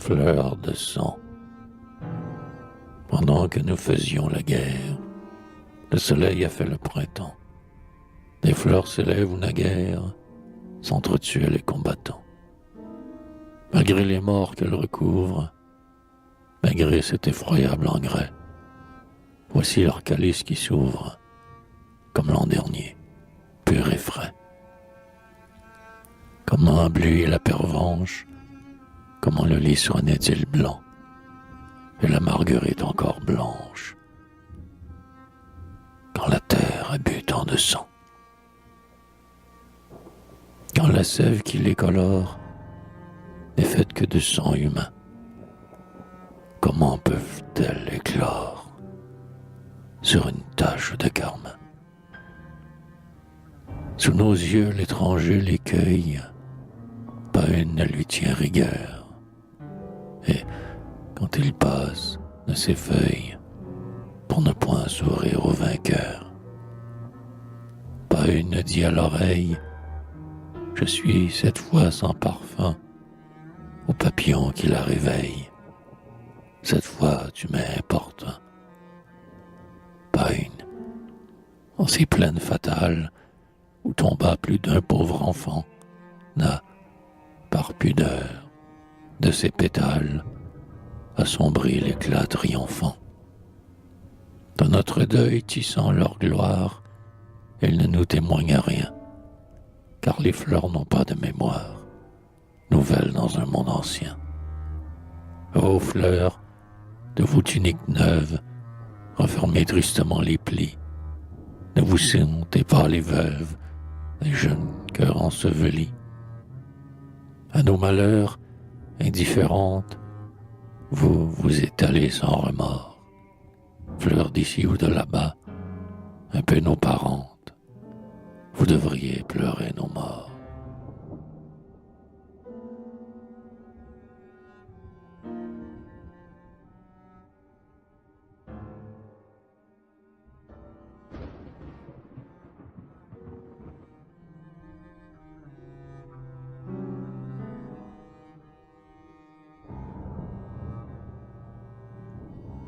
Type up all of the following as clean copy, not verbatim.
fleurs de sang. Pendant que nous faisions la guerre, le soleil a fait le printemps. Des fleurs s'élèvent où naguère s'entretuaient les combattants. Malgré les morts qu'elles recouvrent, malgré cet effroyable engrais, voici leur calice qui s'ouvre, comme l'an dernier, pur et frais. Comment a bleué la pervenche, comment le lys renaît-il blanc, et la marguerite encore blanche, quand la terre a bu tant de sang. Quand la sève qui les colore n'est faite que de sang humain, comment peuvent-elles éclore sur une tache de carmin? Sous nos yeux, l'étranger les cueille, pas une ne lui tient rigueur, et quand il passe, ne s'effeuille pour ne point sourire au vainqueur. Pas une ne dit à l'oreille: je suis cette fois sans parfum au papillon qui la réveille. Cette fois tu m'importes. Pas une, en ces plaines fatales où tomba plus d'un pauvre enfant, n'a, par pudeur, de ses pétales assombri l'éclat triomphant. Dans notre deuil tissant leur gloire, elles ne nous témoignent rien, car les fleurs n'ont pas de mémoire, nouvelles dans un monde ancien. Ô fleurs, de vos tuniques neuves, refermez tristement les plis, ne vous sentez pas les veuves, les jeunes cœurs ensevelis. À nos malheurs, indifférentes, vous vous étalez sans remords, fleurs d'ici ou de là-bas, un peu nos parentes, vous devriez pleurer nos morts.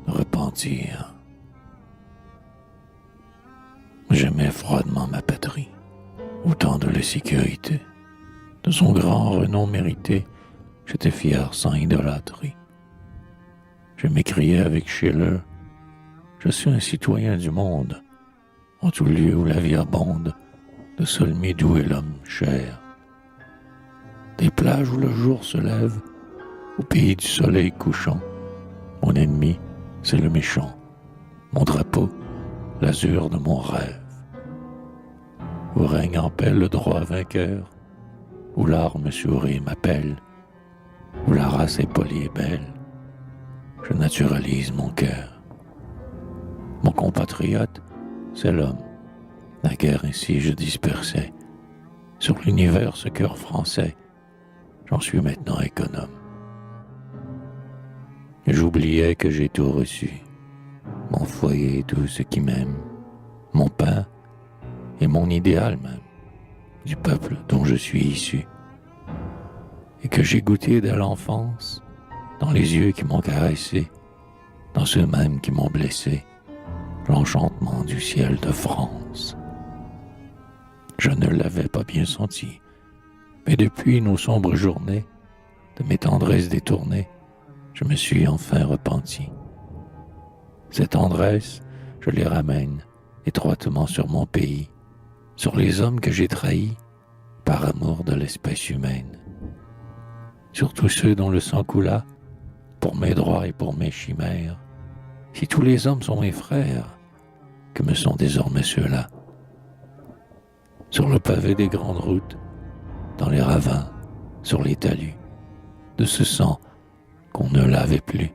Repentir. J'aimais froidement ma patrie, autant de la sécurité. De son grand renom mérité, j'étais fier sans idolâtrie. Je m'écriais avec Schiller: je suis un citoyen du monde, en tout lieu où la vie abonde, de sol doux et l'homme cher. Des plages où le jour se lève, au pays du soleil couchant, mon ennemi, c'est le méchant, mon drapeau, l'azur de mon rêve. Où règne en paix le droit vainqueur, où l'arme sourit m'appelle, où la race est polie et belle, je naturalise mon cœur. Mon compatriote, c'est l'homme, la guerre ainsi je dispersais, sur l'univers ce cœur français, j'en suis maintenant économe. J'oubliais que j'ai tout reçu, mon foyer et tout ce qui m'aime, mon pain et mon idéal même, du peuple dont je suis issu, et que j'ai goûté dès l'enfance, dans les yeux qui m'ont caressé, dans ceux mêmes qui m'ont blessé, l'enchantement du ciel de France. Je ne l'avais pas bien senti, mais depuis nos sombres journées, de mes tendresses détournées, je me suis enfin repenti. Ces tendresses, je les ramène étroitement sur mon pays, sur les hommes que j'ai trahis par amour de l'espèce humaine, sur tous ceux dont le sang coula pour mes droits et pour mes chimères. Si tous les hommes sont mes frères, que me sont désormais ceux-là? Sur le pavé des grandes routes, dans les ravins, sur les talus, de ce sang qu'on ne lavait plus,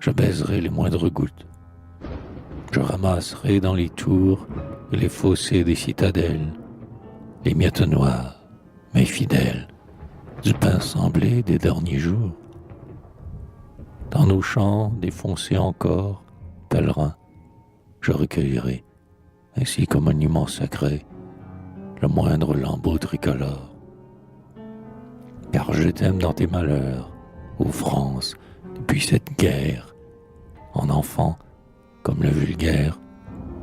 je baiserai les moindres gouttes. Je ramasserai dans les tours et les fossés des citadelles les miettes noires, mes fidèles, du pain semblé des derniers jours. Dans nos champs défoncés encore, pèlerins, je recueillerai, ainsi qu'au monument sacré, le moindre lambeau tricolore. Car je t'aime dans tes malheurs, ô France, depuis cette guerre, en enfant, comme le vulgaire,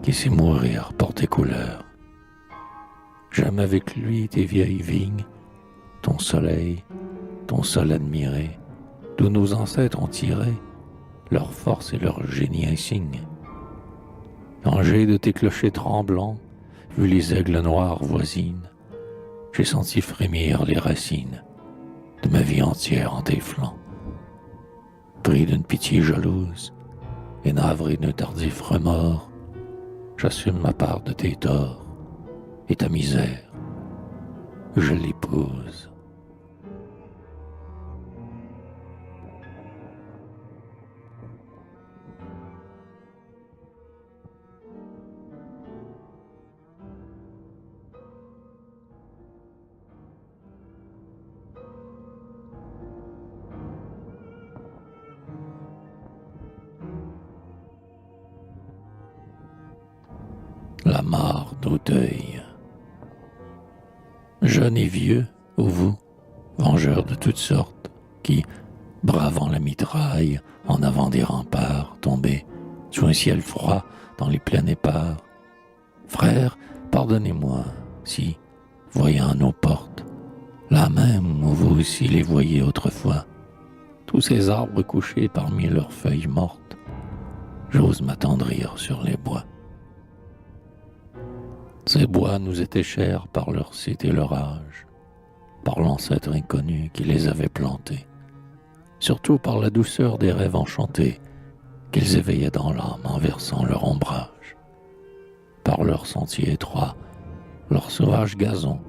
qui sait mourir par tes couleurs. J'aime avec lui tes vieilles vignes, ton soleil, ton sol admiré, d'où nos ancêtres ont tiré leur force et leur génie insigne. Quand j'ai de tes clochers tremblants vu les aigles noirs voisines, j'ai senti frémir les racines de ma vie entière en tes flancs. Pris d'une pitié jalouse et navré d'un tardif remords, j'assume ma part de tes torts et ta misère, je l'épouse. La mare d'Auteuil. Jeune et vieux, ô vous, vengeurs de toutes sortes, qui, bravant la mitraille, en avant des remparts, tombés sous un ciel froid dans les plaines épars, frères, pardonnez-moi si, voyant à nos portes, là même où vous aussi les voyiez autrefois, tous ces arbres couchés parmi leurs feuilles mortes, j'ose m'attendrir sur les bois. Ces bois nous étaient chers par leur site et leur âge, par l'ancêtre inconnu qui les avait plantés, surtout par la douceur des rêves enchantés qu'ils éveillaient dans l'âme en versant leur ombrage, par leurs sentiers étroits, leur sauvage gazon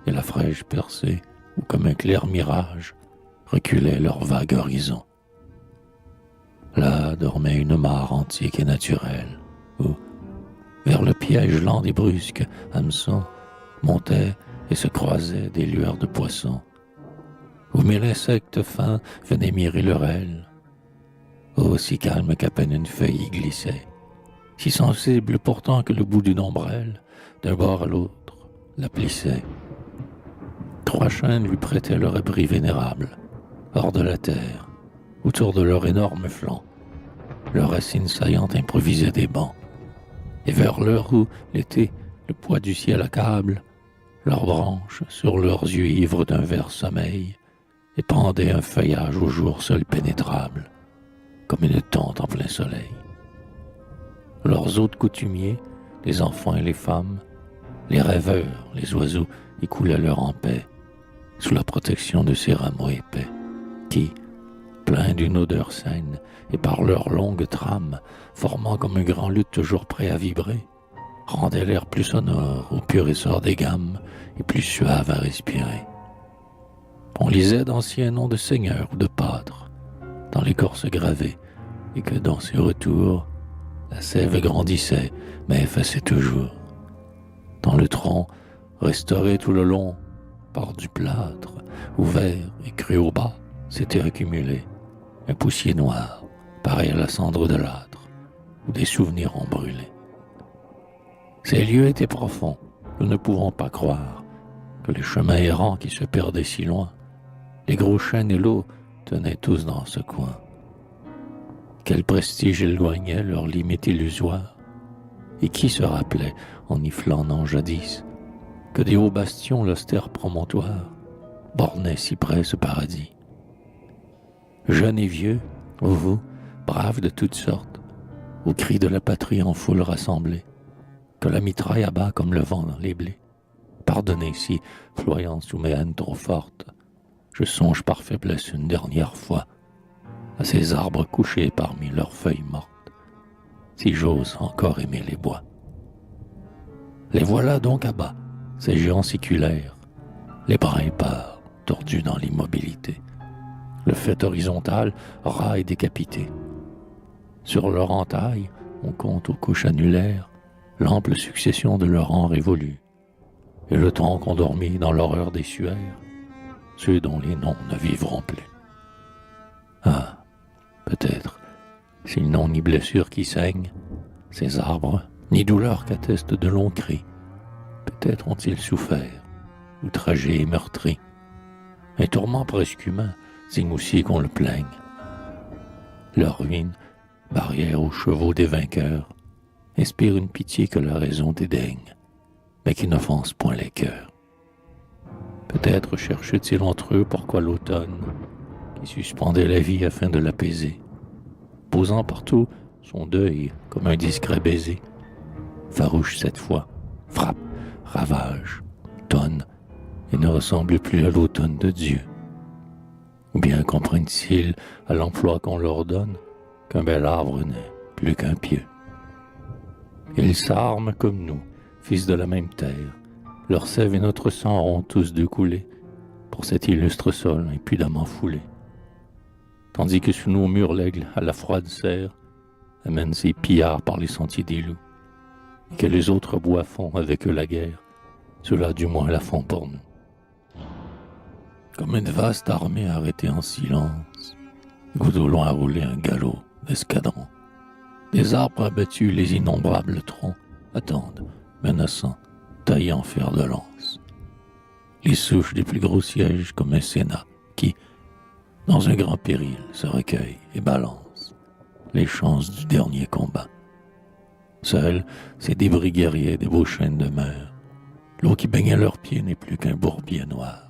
et la fraîche percée où comme un clair mirage reculait leur vague horizon. Là dormait une mare antique et naturelle, où vers le piège lent des brusques hameçons montaient et se croisaient des lueurs de poissons, où mille insectes fins venaient mirer leur aile, aussi calme qu'à peine une feuille y glissait, si sensible pourtant que le bout d'une ombrelle, d'un bord à l'autre, la plissait. Trois chênes lui prêtaient leur abri vénérable, hors de la terre, autour de leur énorme flanc, leurs racines saillantes improvisaient des bancs. Et vers l'heure où, l'été, le poids du ciel accable, leurs branches, sur leurs yeux ivres d'un vert sommeil, épandaient un feuillage au jour seul pénétrable, comme une tente en plein soleil. Leurs hôtes coutumiers, les enfants et les femmes, les rêveurs, les oiseaux, écoulaient l'heure en paix, sous la protection de ces rameaux épais, qui, pleins d'une odeur saine, et par leur longue trame, formant comme un grand luth toujours prêt à vibrer, rendaient l'air plus sonore au pur essor des gammes et plus suave à respirer. On lisait d'anciens noms de seigneurs ou de pâtres dans l'écorce gravée, et que dans ses retours, la sève grandissait, mais effaçait toujours. Dans le tronc, restauré tout le long par du plâtre, ouvert et cru au bas, s'était accumulé un poussier noir, pareil à la cendre de l'âtre, où des souvenirs ont brûlé. Ces lieux étaient profonds, nous ne pouvons pas croire que les chemins errants qui se perdaient si loin, les gros chênes et l'eau tenaient tous dans ce coin. Quel prestige éloignait leurs limites illusoires, et qui se rappelait, en y flânant jadis, que des hauts bastions l'austère promontoire bornaient si près ce paradis. Jeunes et vieux, vous, braves de toutes sortes, aux cris de la patrie en foule rassemblée, que la mitraille abat comme le vent dans les blés. Pardonnez si, ployant sous mes haines trop fortes, je songe par faiblesse une dernière fois à ces arbres couchés parmi leurs feuilles mortes, si j'ose encore aimer les bois. Les voilà donc à bas, ces géants séculaires, les bras épars, tordus dans l'immobilité. Le fait horizontal, ras et décapité. Sur leur entaille, on compte aux couches annulaires l'ample succession de leurs rangs révolus, et le tronc endormi dans l'horreur des suaires, ceux dont les noms ne vivront plus. Ah, peut-être, s'ils n'ont ni blessure qui saigne, ces arbres, ni douleur qu'attestent de longs cris, peut-être ont-ils souffert, outragés et meurtris. Un tourment presque humain signe aussi qu'on le plaigne. Leur ruine, barrière aux chevaux des vainqueurs, inspire une pitié que la raison dédaigne, mais qui n'offense point les cœurs. Peut-être cherchent-ils entre eux pourquoi l'automne, qui suspendait la vie afin de l'apaiser, posant partout son deuil comme un discret baiser, farouche cette fois, frappe, ravage, tonne, et ne ressemble plus à l'automne de Dieu. Ou bien comprennent-ils à l'emploi qu'on leur donne qu'un bel arbre n'est plus qu'un pieu. Ils s'arment comme nous, fils de la même terre, leur sève et notre sang auront tous deux coulé pour cet illustre sol impudemment foulé. Tandis que sous nos murs l'aigle à la froide serre amène ses pillards par les sentiers des loups, et que les autres bois font avec eux la guerre, ceux-là du moins la font pour nous. Comme une vaste armée arrêtée en silence, écoute au loin rouler un galop d'escadron. Des arbres abattus, les innombrables troncs attendent, menaçants, taillés en fer de lance. Les souches des plus gros sièges comme un sénat qui, dans un grand péril, se recueille et balance les chances du dernier combat. Seuls, ces débris guerriers des beaux chênes demeurent. L'eau qui baignait leurs pieds n'est plus qu'un bourbier noir.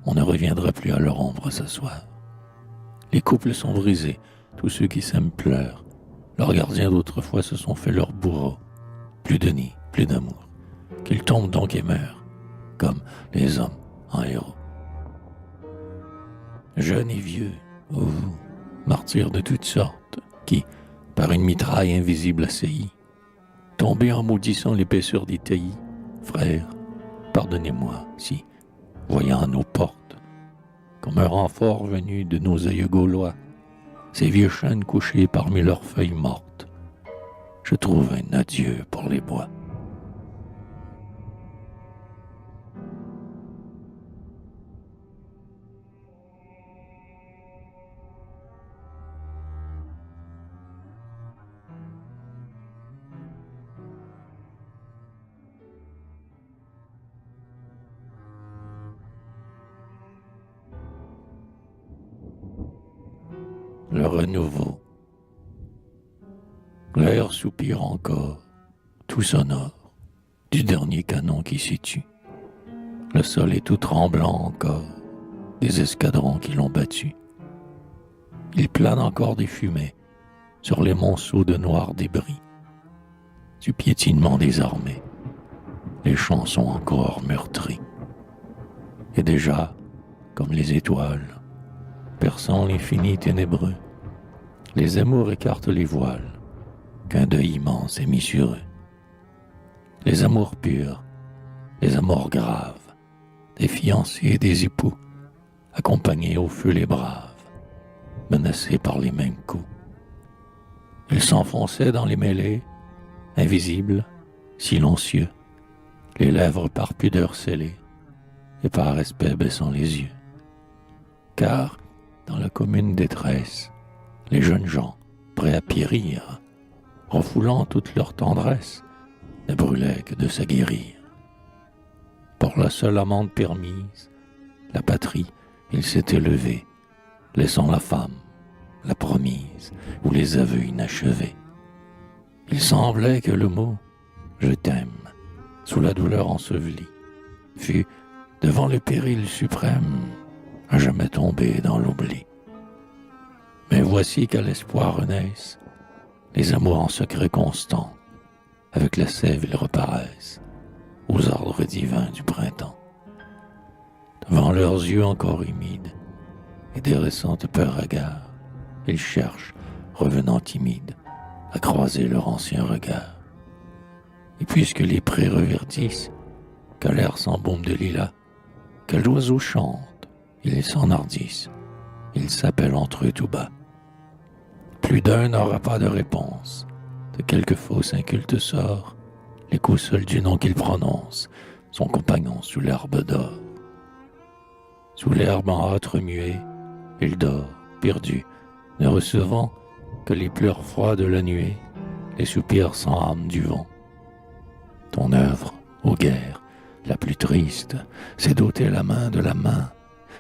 On ne reviendra plus à leur ombre s'asseoir. Les couples sont brisés, tous ceux qui s'aiment pleurent. Leurs gardiens d'autrefois se sont fait leurs bourreaux. Plus de nid, plus d'amour. Qu'ils tombent donc et meurent, comme les hommes en héros. Jeunes et vieux, ô vous, martyrs de toutes sortes, qui, par une mitraille invisible assaillie, tombez en maudissant l'épaisseur des taillis, frères, pardonnez-moi si, voyant à nos portes, comme un renfort venu de nos aïeux gaulois, ces vieux chênes couchés parmi leurs feuilles mortes, je trouve un adieu pour les bois. Le renouveau. L'air soupire encore, tout sonore, du dernier canon qui s'y tue. Le sol est tout tremblant encore, des escadrons qui l'ont battu. Il plane encore des fumées sur les monceaux de noirs débris. Du piétinement des armées, les champs sont encore meurtris. Et déjà, comme les étoiles, perçant l'infini ténébreux, les amours écartent les voiles qu'un deuil immense est mis sur eux. Les amours purs, les amours graves, des fiancés et des époux, accompagnés au feu les braves, menacés par les mêmes coups. Ils s'enfonçaient dans les mêlées, invisibles, silencieux, les lèvres par pudeur scellées et par respect baissant les yeux. Car, dans la commune détresse, les jeunes gens, prêts à périr, refoulant toute leur tendresse, ne brûlaient que de s'aguerrir. Pour la seule amende permise, la patrie, il s'était levé, laissant la femme, la promise, ou les aveux inachevés. Il semblait que le mot « je t'aime », sous la douleur ensevelie, fut, devant le péril suprême, à jamais tombé dans l'oubli. Mais voici qu'à l'espoir renaissent les amours en secret constant, avec la sève ils reparaissent aux ordres divins du printemps. Devant leurs yeux encore humides et des récentes peurs hagards, ils cherchent, revenant timides, à croiser leur ancien regard. Et puisque les prés reverdissent, que l'air s'embaume de lilas, que l'oiseau chante, ils s'enhardissent, ils s'appellent entre eux tout bas. Plus d'un n'aura pas de réponse, de quelque fausse inculte sort, l'écho seul du nom qu'il prononce, son compagnon sous l'herbe d'or. Sous l'herbe en hâte remuée, il dort, perdu, ne recevant que les pleurs froids de la nuée, les soupirs sans âme du vent. Ton œuvre, ô guerre, la plus triste, c'est d'ôter la main de la main,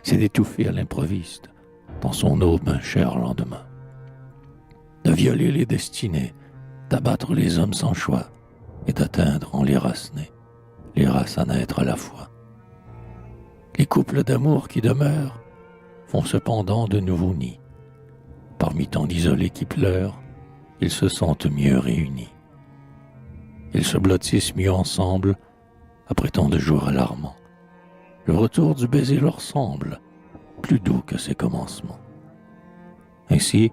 c'est d'étouffer à l'improviste dans son aube un cher lendemain. De violer les destinées, d'abattre les hommes sans choix, et d'atteindre en les races nées, les races à naître à la fois. Les couples d'amour qui demeurent font cependant de nouveaux nids. Parmi tant d'isolés qui pleurent, ils se sentent mieux réunis. Ils se blottissent mieux ensemble, après tant de jours alarmants. Le retour du baiser leur semble plus doux que ses commencements. Ainsi,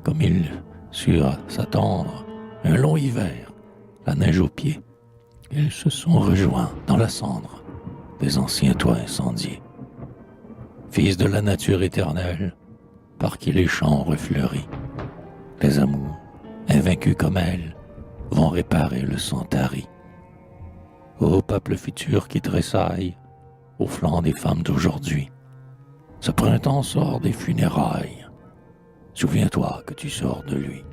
comme ils surent s'attendre, un long hiver, la neige aux pieds, ils se sont rejoints dans la cendre des anciens toits incendiés. Fils de la nature éternelle, par qui les champs refleuris, les amours, invaincus comme elles, vont réparer le sang tari. Ô peuple futur qui tressaille au flanc des femmes d'aujourd'hui, ce printemps sort des funérailles. Souviens-toi que tu sors de lui.